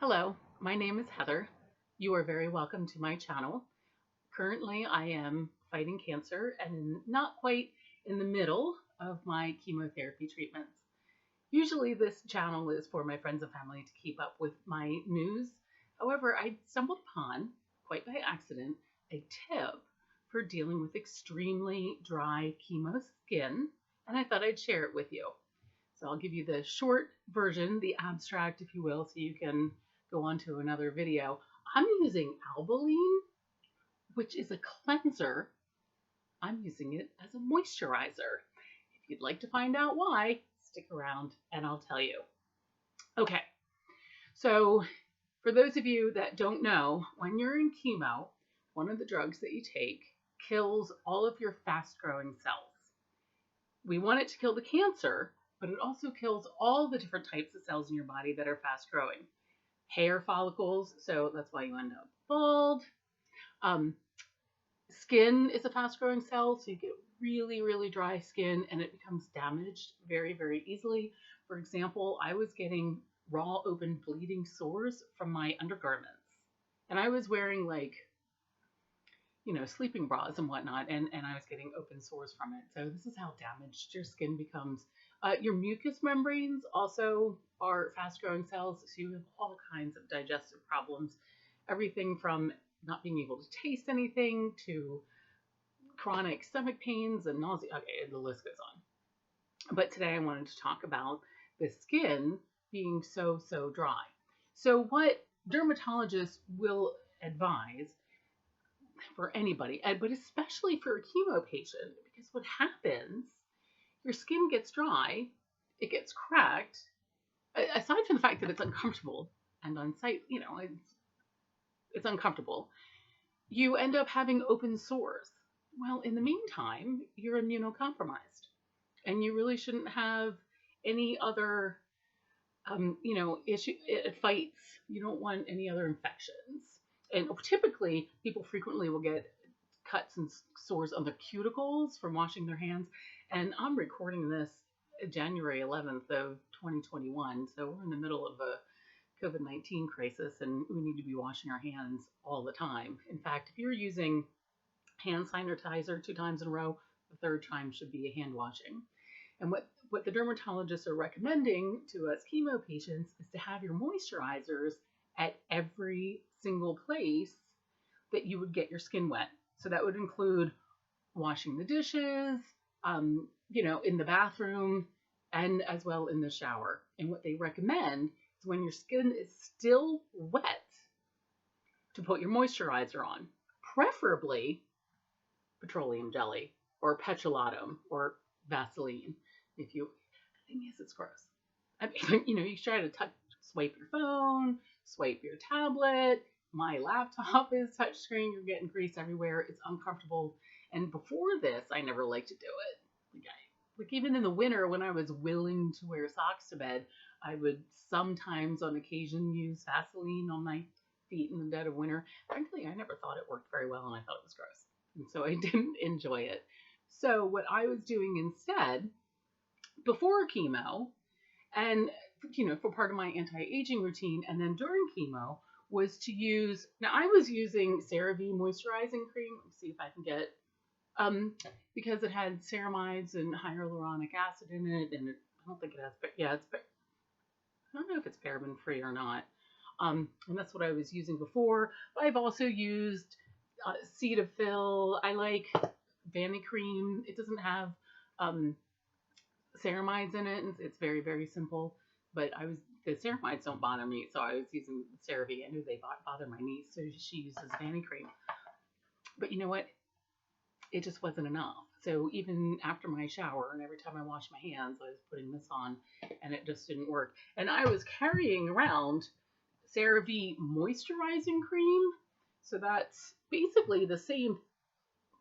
Hello, my name is Heather. You are very welcome to my channel. Currently, I am fighting cancer and not quite in the middle of my chemotherapy treatments. Usually, this channel is for my friends and family to keep up with my news. However, I stumbled upon, quite by accident, a tip for dealing with extremely dry chemo skin, and I thought I'd share it with you. So I'll give you the short version, the abstract, if you will, so you can go on to another video. I'm using Albolene, which is a cleanser. I'm using it as a moisturizer. If you'd like to find out why, stick around and I'll tell you. Okay, so for those of you that don't know, when you're in chemo, one of the drugs that you take kills all of your fast-growing cells. We want it to kill the cancer, but it also kills all the different types of cells in your body that are fast-growing. Hair follicles, so that's why you end up bald. Skin is a fast-growing cell, so you get really, really dry skin and it becomes damaged very, very easily. For example, I was getting raw, open, bleeding sores from my undergarments, and I was wearing sleeping bras and whatnot, and I was getting open sores from it. So this is how damaged your skin becomes. Your mucous membranes also are fast-growing cells, so you have all kinds of digestive problems. Everything from not being able to taste anything to chronic stomach pains and nausea. Okay, the list goes on. But today I wanted to talk about the skin being so dry. So what dermatologists will advise for anybody, but especially for a chemo patient, because what happens, your skin gets dry, it gets cracked, aside from the fact that it's uncomfortable and unsightly, it's uncomfortable, you end up having open sores. Well, in the meantime, you're immunocompromised, and you really shouldn't have any other, fights. You don't want any other infections. And typically, people frequently will get cuts and sores on their cuticles from washing their hands. And I'm recording this January 11th of 2021, so we're in the middle of a COVID-19 crisis, and we need to be washing our hands all the time. In fact, if you're using hand sanitizer 2 times in a row, the third time should be a hand washing. And what the dermatologists are recommending to us chemo patients is to have your moisturizers at every single place that you would get your skin wet. So that would include washing the dishes, in the bathroom, and as well in the shower. And what they recommend is when your skin is still wet to put your moisturizer on, preferably petroleum jelly or petrolatum or Vaseline. Yes, it's gross. You try to swipe your phone, swipe your tablet. My laptop is touchscreen. You're getting grease everywhere. It's uncomfortable. And before this, I never liked to do it. Even in the winter, when I was willing to wear socks to bed, I would sometimes, on occasion, use Vaseline on my feet in the dead of winter. Frankly, I never thought it worked very well, and I thought it was gross. And so I didn't enjoy it. So what I was doing instead, before chemo, and for part of my anti-aging routine, and then during chemo, was to use, now I was using CeraVe moisturizing cream. Let's see if I can get, because it had ceramides and hyaluronic acid in it, and I don't think it has, I don't know if it's paraben free or not. And that's what I was using before. But I've also used Cetaphil. I like Vanity cream. It doesn't have ceramides in it. It's very, very simple. But the ceramides don't bother me, so I was using CeraVe. I knew they bother my niece, so she uses Vanity cream. But you know what? It just wasn't enough. So even after my shower, and every time I washed my hands, I was putting this on, and it just didn't work. And I was carrying around CeraVe moisturizing cream. So that's basically the same,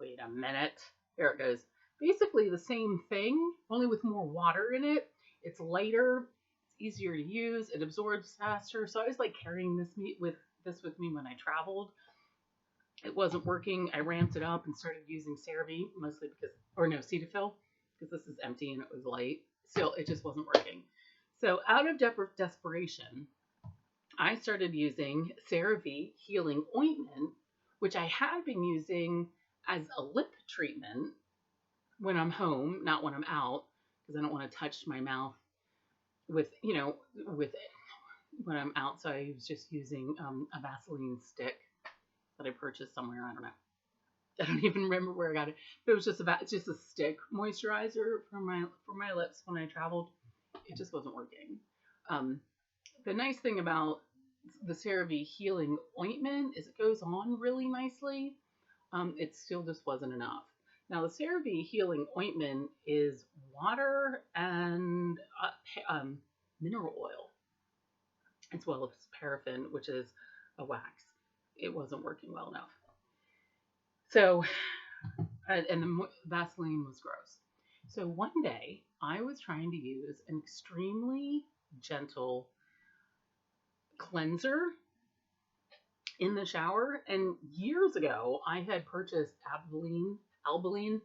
wait a minute, there it goes. Basically the same thing, only with more water in it. It's lighter, it's easier to use, it absorbs faster. So I was carrying this with me when I traveled. It wasn't working. I ramped it up and started using CeraVe, mostly Cetaphil, because this is empty and it was light. Still, it just wasn't working. So out of desperation, I started using CeraVe Healing Ointment, which I had been using as a lip treatment when I'm home, not when I'm out, because I don't want to touch my mouth with, with it when I'm out. So I was just using a Vaseline stick that I purchased somewhere. I don't know. I don't even remember where I got it. But it was just a stick moisturizer for my lips when I traveled. It just wasn't working. The nice thing about the CeraVe Healing Ointment is it goes on really nicely. It still just wasn't enough. Now the CeraVe Healing Ointment is water and mineral oil, as well as paraffin, which is a wax. It wasn't working well enough. So, and the Vaseline was gross. So one day I was trying to use an extremely gentle cleanser in the shower, and years ago I had purchased Albolene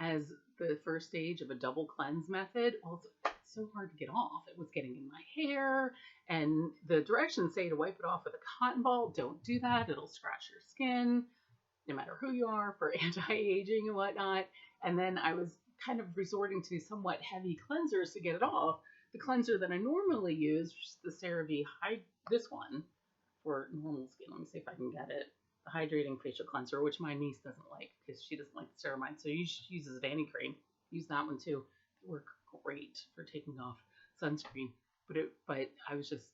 as the first stage of a double cleanse method. Well, it's so hard to get off. It was getting in my hair, and the directions say to wipe it off with a cotton ball. Don't do that. It'll scratch your skin, no matter who you are, for anti-aging and whatnot. And then I was kind of resorting to somewhat heavy cleansers to get it off. The cleanser that I normally use, which is the CeraVe, this one for normal skin. Let me see if I can get it. The hydrating facial cleanser, which my niece doesn't like because she doesn't like the ceramide. So she uses Vanity Cream. Use that one too. They work great for taking off sunscreen. But I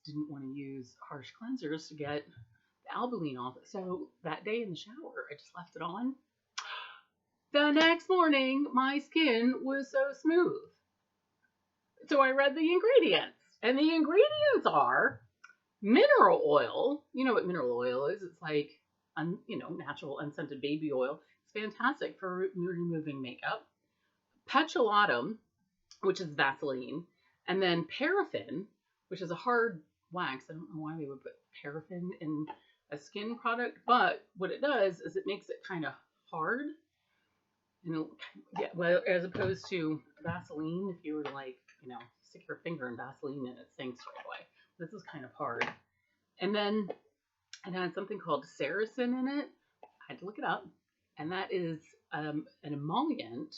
didn't want to use harsh cleansers to get the Albolene off. So that day in the shower, I just left it on. The next morning, my skin was so smooth. So I read the ingredients, and the ingredients are mineral oil. You know what mineral oil is? It's like, natural unscented baby oil. It's fantastic for removing makeup. Petrolatum, which is Vaseline, and then paraffin, which is a hard wax. I don't know why they would put paraffin in a skin product, but what it does is it makes it kind of hard. Well, as opposed to Vaseline, if you were to stick your finger in Vaseline and it sinks right away. This is kind of hard. And then it had something called Saracen in it. I had to look it up. And that is an emollient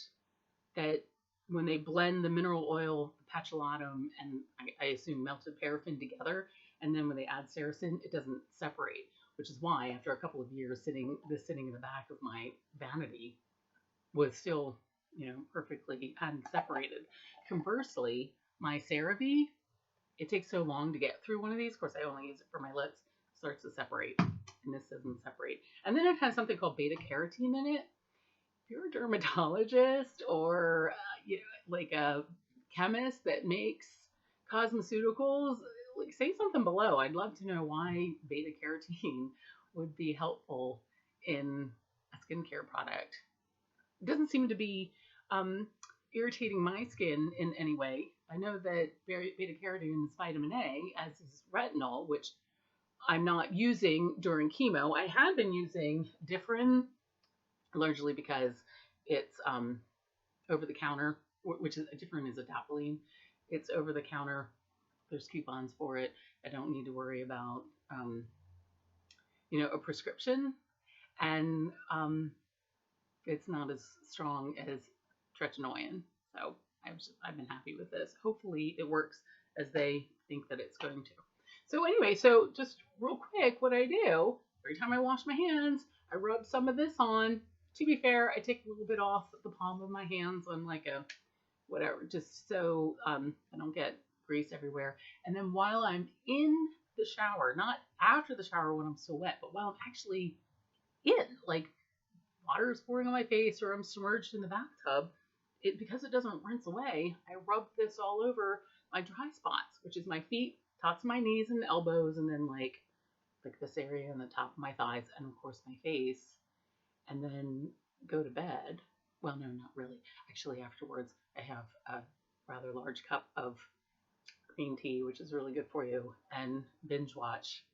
that when they blend the mineral oil, the petrolatum, and I assume melted paraffin together, and then when they add Saracen, it doesn't separate, which is why after a couple of years sitting in the back of my vanity was still, perfectly unseparated. Conversely, my CeraVe, it takes so long to get through one of these. Of course, I only use it for my lips. It starts to separate, and this doesn't separate. And then it has something called beta carotene in it. If you're a dermatologist or like a chemist that makes cosmeceuticals, say something below. I'd love to know why beta carotene would be helpful in a skincare product. It doesn't seem to be irritating my skin in any way. I know that beta carotene is vitamin A, as is retinol, which I'm not using during chemo. I had been using Differin, largely because it's over the counter, which is Differin is adapalene. It's over the counter. There's coupons for it. I don't need to worry about a prescription, and it's not as strong as tretinoin. So I've been happy with this. Hopefully it works as they think that it's going to. So anyway, just real quick, what I do every time I wash my hands, I rub some of this on. To be fair, I take a little bit off the palm of my hands on like a whatever, just so I don't get grease everywhere. And then while I'm in the shower, not after the shower when I'm still wet, but while I'm actually in, like water is pouring on my face or I'm submerged in the bathtub, because it doesn't rinse away, I rub this all over my dry spots, which is my feet, tops of my knees and elbows, and then like this area and the top of my thighs, and of course my face, and then go to bed. Well, no, not really. Actually, afterwards, I have a rather large cup of green tea, which is really good for you, and binge watch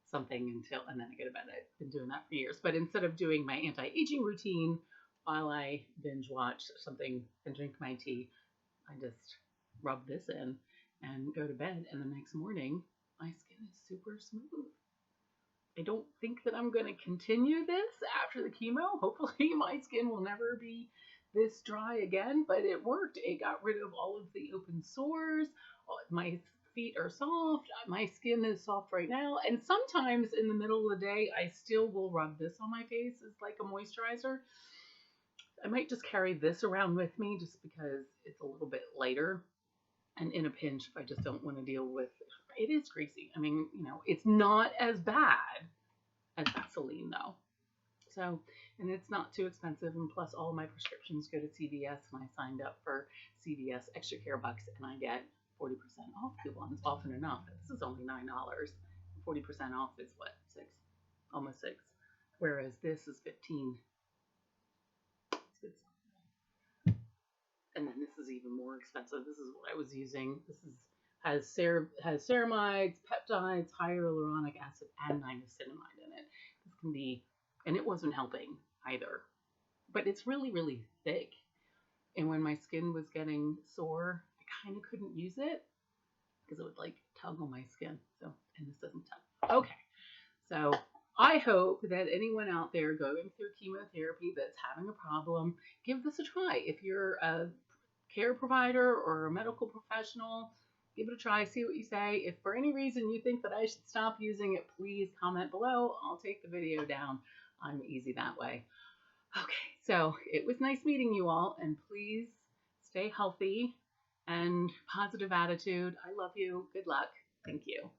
something and then I go to bed. I've been doing that for years. But instead of doing my anti-aging routine while I binge watch something and drink my tea, I just rub this in and go to bed. And the next morning, my skin is super smooth. I don't think that I'm going to continue this after the chemo. Hopefully, my skin will never be this dry again, but it worked. It got rid of all of the open sores. My feet are soft. My skin is soft right now. And sometimes in the middle of the day, I still will rub this on my face as like a moisturizer. I might just carry this around with me just because it's a little bit lighter. And in a pinch, if I just don't want to deal with it, is greasy. I mean, it's not as bad as Vaseline though. So, and it's not too expensive. And plus, all my prescriptions go to CVS, and I signed up for CVS Extra Care Bucks, and I get 40% off coupons often enough. This is only $9. 40% off is what, $6, almost $6. Whereas this is $15. It's good stuff. And then this is even more expensive. This is what I was using. This has ceramides, peptides, hyaluronic acid, and niacinamide in it. This can be, and it wasn't helping either. But it's really, really thick. And when my skin was getting sore, I kind of couldn't use it because it would like tug on my skin. So, and this doesn't tug. Okay. So I hope that anyone out there going through chemotherapy that's having a problem, give this a try. If you're a care provider or a medical professional, give it a try, see what you say. If for any reason you think that I should stop using it, please comment below. I'll take the video down. I'm easy that way. Okay, so it was nice meeting you all, and please stay healthy and positive attitude. I love you. Good luck. Thank you.